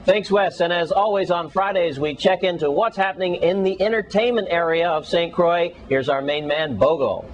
Thanks, Wes. And as always on Fridays, we check into what's happening in the entertainment area of St. Croix. Here's our main man, Bogo.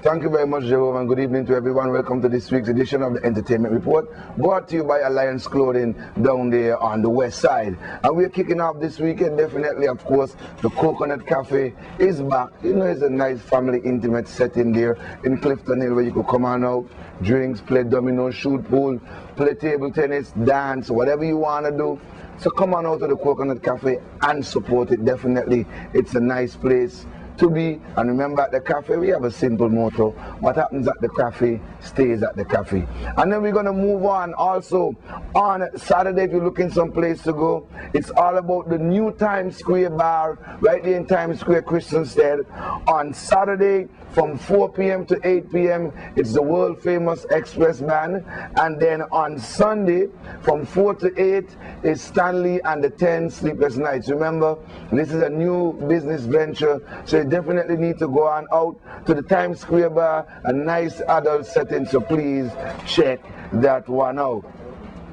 Thank you very much, Jerome, and good evening to everyone. Welcome to this week's edition of the Entertainment Report, brought to you by Alliance Clothing down there on the west side. And we're kicking off this weekend, definitely, of course, the Coconut Cafe is back. You know, it's a nice family intimate setting there in Clifton Hill where you could come on out, drinks, play domino, shoot pool, play table tennis, dance, whatever you want to do. So come on out to the Coconut Cafe and support it, definitely. It's a nice place to be. And remember, at the cafe we have a simple motto: what happens at the cafe stays at the cafe. And then we're going to move on also on Saturday. If you're looking someplace to go, it's all about the new Times Square bar right there in Times Square, Christiansted. On Saturday from 4 p.m. to 8 p.m. it's the world famous Express Band. And then on Sunday from 4 to 8 is Stanley and the 10 Sleepless Nights. Remember, this is a new business venture, so you definitely need to go on out to the Times Square bar, a nice adult setting, so please check that one out.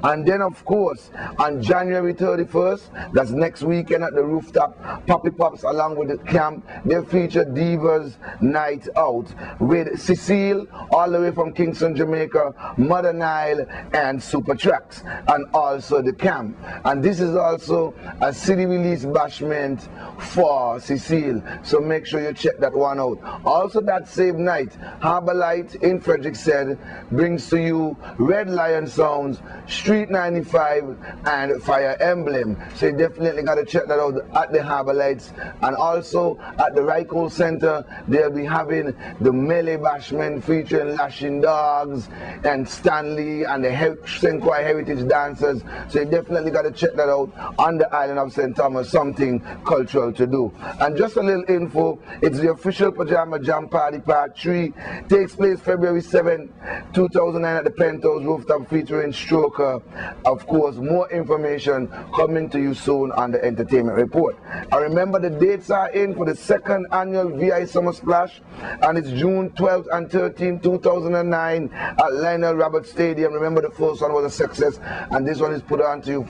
And then, of course, on January 31st, that's next weekend at the Rooftop, Poppy Pops along with the camp, they feature Divas Night Out with Cecile, all the way from Kingston, Jamaica, Mother Nile, and Super Tracks, and also the camp. And this is also a city release bashment for Cecile, so make sure you check that one out. Also that same night, Harbour Light in Frederiksted brings to you Red Lion Sounds, Street 95, and Fire Emblem. So you definitely got to check that out at the Harbour Lights. And also at the Ryco Center, they'll be having the Melee Bashment featuring Lashing Dogs and Stanley and the St. Croix Heritage Dancers. So you definitely got to check that out on the island of St. Thomas, something cultural to do. And just a little info, it's the official Pajama Jam Party Part 3. Takes place February 7, 2009 at the Penthouse Rooftop featuring Stroker. Of course, more information coming to you soon on the Entertainment Report. And remember, the dates are in for the second annual VI Summer Splash, and it's June 12th and 13th, 2009 at Lionel Roberts Stadium. Remember, the first one was a success, and this one is put on to you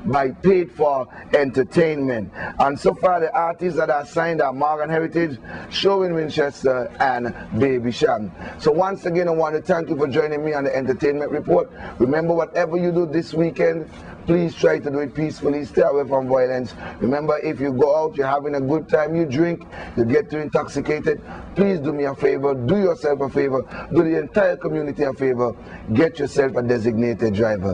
by Paid For Entertainment. And so far, the artists that are signed are Morgan Heritage, Showing Winchester, and Baby Sham. So once again, I want to thank you for joining me on the Entertainment Report. Remember, whatever you do this weekend, please try to do it peacefully, stay away from violence. Remember, if you go out, you're having a good time, you drink, you get too intoxicated, please do me a favor, do yourself a favor, do the entire community a favor, get yourself a designated driver.